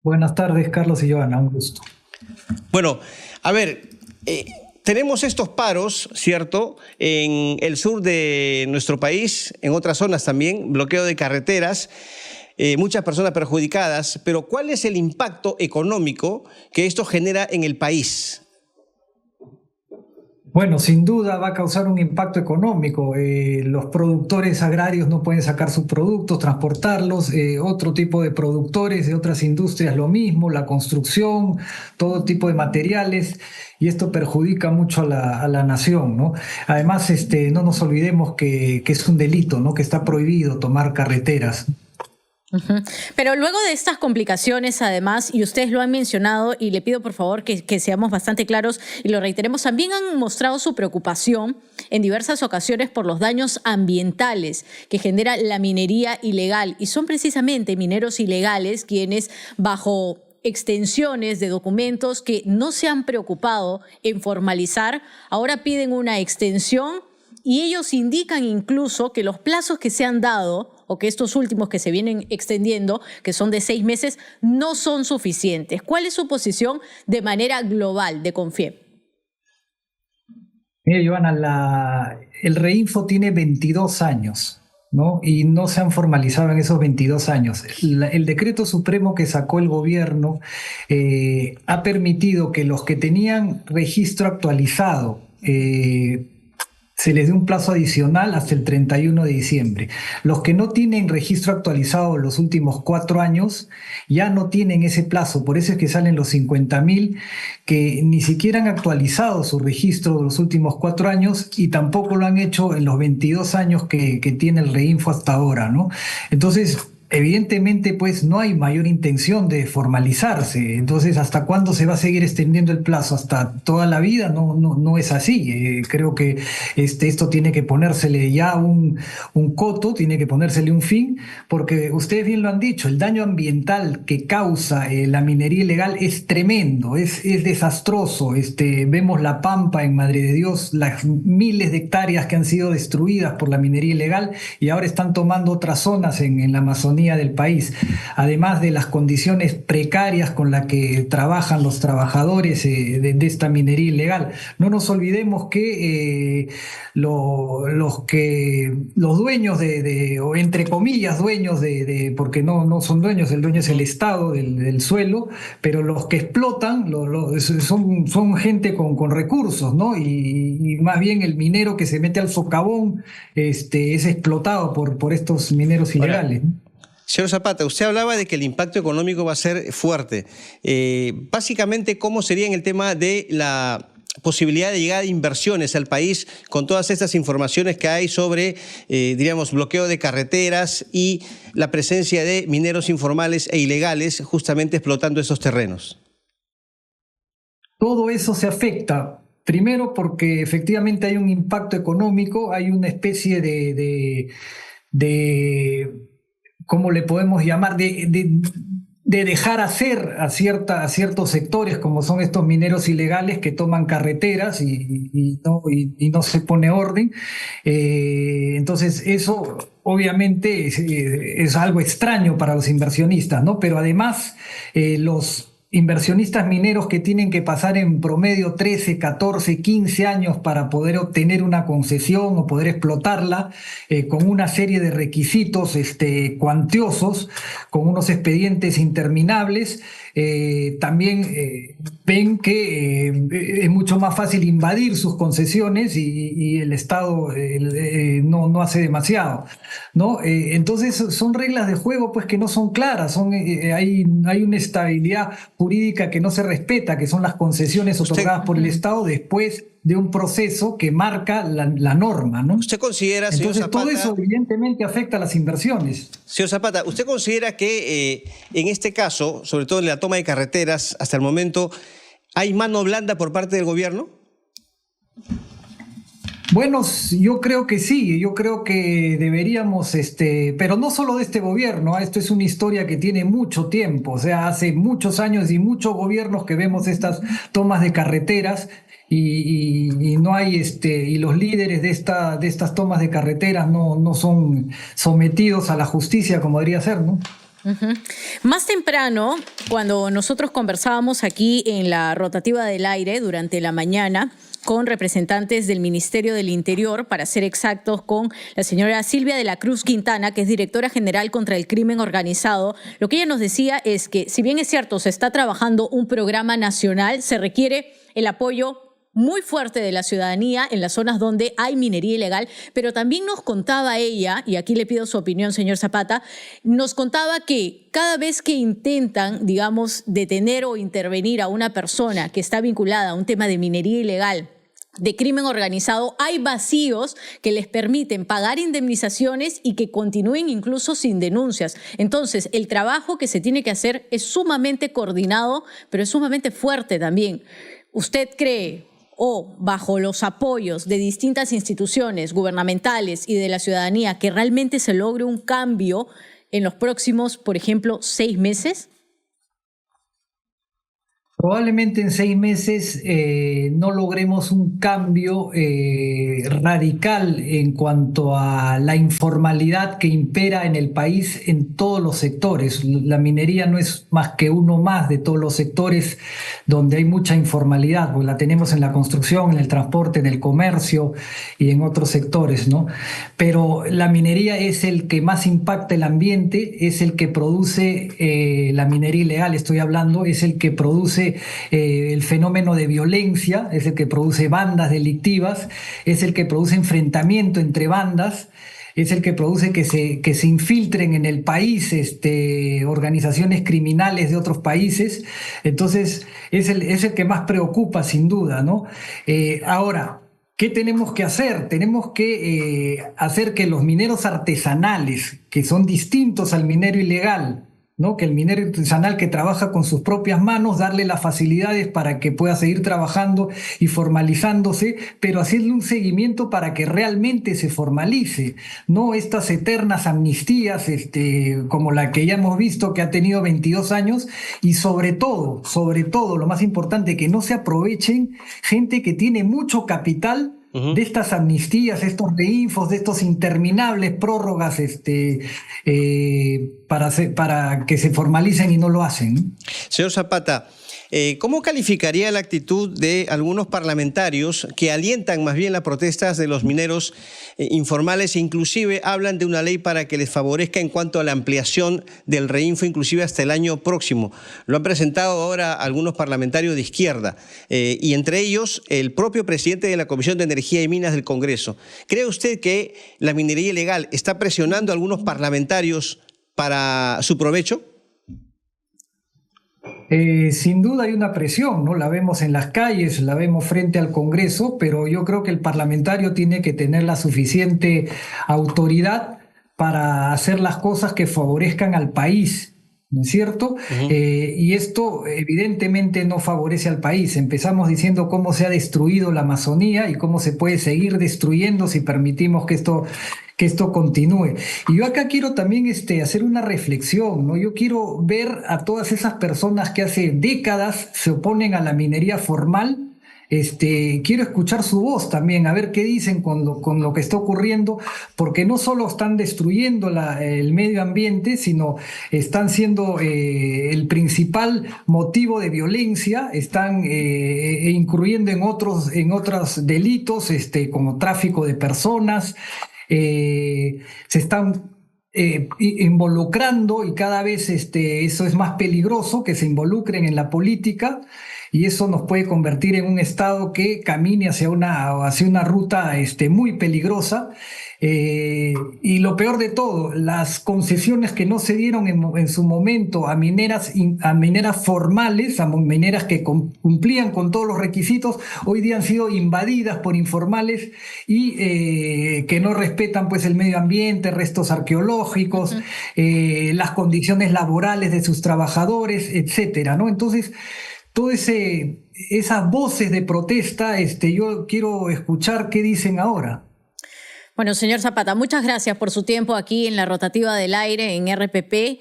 Buenas tardes, Carlos y Joana, un gusto. Bueno, a ver, tenemos estos paros, ¿cierto? En el sur de nuestro país, en otras zonas también, bloqueo de carreteras, muchas personas perjudicadas, pero ¿cuál es el impacto económico que esto genera en el país? Bueno, sin duda va a causar un impacto económico. Los productores agrarios no pueden sacar sus productos, transportarlos. Otro tipo de productores de otras industrias lo mismo, la construcción, todo tipo de materiales. Y esto perjudica mucho a la nación, ¿no? Además, no nos olvidemos que es un delito, ¿no? Que está prohibido tomar carreteras. Ujú. Pero luego de estas complicaciones, además, y ustedes lo han mencionado, y le pido por favor que seamos bastante claros y lo reiteremos, también han mostrado su preocupación en diversas ocasiones por los daños ambientales que genera la minería ilegal. Y son precisamente mineros ilegales quienes, bajo extensiones de documentos que no se han preocupado en formalizar, ahora piden una extensión y ellos indican incluso que los plazos que se han dado o que estos últimos que se vienen extendiendo, que son de 6 meses, no son suficientes. ¿Cuál es su posición de manera global de Confiep? Mire, Joana, el Reinfo tiene 22 años, ¿no? Y no se han formalizado en esos 22 años. El decreto supremo que sacó el gobierno ha permitido que los que tenían registro actualizado se les dé un plazo adicional hasta el 31 de diciembre. Los que no tienen registro actualizado los últimos 4 años ya no tienen ese plazo. Por eso es que salen los 50.000 que ni siquiera han actualizado su registro de los últimos 4 años y tampoco lo han hecho en los 22 años que tiene el Reinfo hasta ahora, ¿no? Entonces, evidentemente, pues no hay mayor intención de formalizarse. Entonces, ¿hasta cuándo se va a seguir extendiendo el plazo? ¿Hasta toda la vida? No, no, no es así. Creo que esto tiene que ponérsele ya un coto, tiene que ponérsele un fin, porque ustedes bien lo han dicho, el daño ambiental que causa la minería ilegal es tremendo, es desastroso. Vemos La Pampa en Madre de Dios, las miles de hectáreas que han sido destruidas por la minería ilegal y ahora están tomando otras zonas en la Amazonía del país, además de las condiciones precarias con las que trabajan los trabajadores de esta minería ilegal. No nos olvidemos que los dueños o entre comillas dueños porque no son dueños, el dueño es el Estado del suelo, pero los que explotan son gente con recursos, ¿no? Y más bien el minero que se mete al socavón es explotado por estos mineros Ahora, ilegales, ¿no? señor Zapata, usted hablaba de que el impacto económico va a ser fuerte. Básicamente, ¿cómo sería en el tema de la posibilidad de llegar a inversiones al país con todas estas informaciones que hay sobre, diríamos, bloqueo de carreteras y la presencia de mineros informales e ilegales justamente explotando esos terrenos? Todo eso se afecta. Primero porque efectivamente hay un impacto económico, hay una especie de ¿cómo le podemos llamar? De dejar hacer a ciertos sectores, como son estos mineros ilegales que toman carreteras y no se pone orden. Entonces, eso obviamente es algo extraño para los inversionistas, ¿no? Pero además, los inversionistas mineros que tienen que pasar en promedio 13, 14, 15 años para poder obtener una concesión o poder explotarla, con una serie de requisitos cuantiosos, con unos expedientes interminables, también ven que es mucho más fácil invadir sus concesiones y el Estado no hace demasiado, ¿no? Entonces son reglas de juego pues que no son claras, hay una estabilidad jurídica que no se respeta, que son las concesiones otorgadas por el Estado después de un proceso que marca la norma, ¿no? ¿Usted considera, señor Entonces todo Zapata, eso evidentemente afecta a las inversiones. señor Zapata, ¿usted considera que en este caso, sobre todo en la toma de carreteras, hasta el momento, hay mano blanda por parte del gobierno? Bueno, yo creo que sí, yo creo que deberíamos, pero no solo de este gobierno, esto es una historia que tiene mucho tiempo, o sea, hace muchos años y muchos gobiernos que vemos estas tomas de carreteras y no hay, y los líderes de estas tomas de carreteras no son sometidos a la justicia como debería ser, ¿no? Ujú. Más temprano, cuando nosotros conversábamos aquí en la rotativa del aire durante la mañana con representantes del Ministerio del Interior, para ser exactos, con la señora Silvia de la Cruz Quintana, que es directora general contra el crimen organizado, lo que ella nos decía es que, si bien es cierto, se está trabajando un programa nacional, se requiere el apoyo muy fuerte de la ciudadanía en las zonas donde hay minería ilegal, pero también nos contaba ella, y aquí le pido su opinión, señor Zapata, nos contaba que cada vez que intentan, digamos, detener o intervenir a una persona que está vinculada a un tema de minería ilegal, de crimen organizado, hay vacíos que les permiten pagar indemnizaciones y que continúen incluso sin denuncias. Entonces, el trabajo que se tiene que hacer es sumamente coordinado, pero es sumamente fuerte también. ¿Usted cree, o bajo los apoyos de distintas instituciones gubernamentales y de la ciudadanía, que realmente se logre un cambio en los próximos, por ejemplo, 6 meses? Probablemente en 6 meses no logremos un cambio radical en cuanto a la informalidad que impera en el país en todos los sectores. La minería no es más que uno más de todos los sectores donde hay mucha informalidad, porque la tenemos en la construcción, en el transporte, en el comercio y en otros sectores, ¿no? Pero la minería es el que más impacta el ambiente, es el que produce, la minería ilegal estoy hablando, es el que produce el fenómeno de violencia, es el que produce bandas delictivas, es el que produce enfrentamiento entre bandas, es el que produce que se infiltren en el país organizaciones criminales de otros países. Entonces es el que más preocupa sin duda, ¿no? Ahora, ¿qué tenemos que hacer? Tenemos que hacer que los mineros artesanales, que son distintos al minero ilegal, ¿no? Que el minero artesanal que trabaja con sus propias manos, darle las facilidades para que pueda seguir trabajando y formalizándose, pero hacerle un seguimiento para que realmente se formalice, no estas eternas amnistías como la que ya hemos visto que ha tenido 22 años, y sobre todo, lo más importante, que no se aprovechen gente que tiene mucho capital de estas amnistías, estos reinfos, de estos interminables prórrogas para que se formalicen y no lo hacen. Señor Zapata, ¿cómo calificaría la actitud de algunos parlamentarios que alientan más bien las protestas de los mineros informales e inclusive hablan de una ley para que les favorezca en cuanto a la ampliación del reinfo, inclusive hasta el año próximo? Lo han presentado ahora algunos parlamentarios de izquierda y entre ellos el propio presidente de la Comisión de Energía y Minas del Congreso. ¿Cree usted que la minería ilegal está presionando a algunos parlamentarios para su provecho? Sin duda hay una presión, ¿no? La vemos en las calles, la vemos frente al Congreso, pero yo creo que el parlamentario tiene que tener la suficiente autoridad para hacer las cosas que favorezcan al país, ¿no es cierto? Y esto evidentemente no favorece al país. Empezamos diciendo cómo se ha destruido la Amazonía y cómo se puede seguir destruyendo si permitimos que esto continúe. Y yo acá quiero también hacer una reflexión, ¿no? Yo quiero ver a todas esas personas que hace décadas se oponen a la minería formal. Quiero escuchar su voz también, a ver qué dicen con lo que está ocurriendo, porque no solo están destruyendo el medio ambiente, sino están siendo el principal motivo de violencia, están incluyendo en otros delitos, como tráfico de personas. Se están involucrando y cada vez eso es más peligroso, que se involucren en la política, y eso nos puede convertir en un Estado que camine hacia una ruta muy peligrosa. Y lo peor de todo, las concesiones que no se dieron en su momento a mineras formales, a mineras que cumplían con todos los requisitos, hoy día han sido invadidas por informales y que no respetan pues el medio ambiente, restos arqueológicos, las condiciones laborales de sus trabajadores, etcétera, ¿no? Entonces, todas esas voces de protesta, yo quiero escuchar qué dicen ahora. Bueno, señor Zapata, muchas gracias por su tiempo aquí en la rotativa del aire en RPP.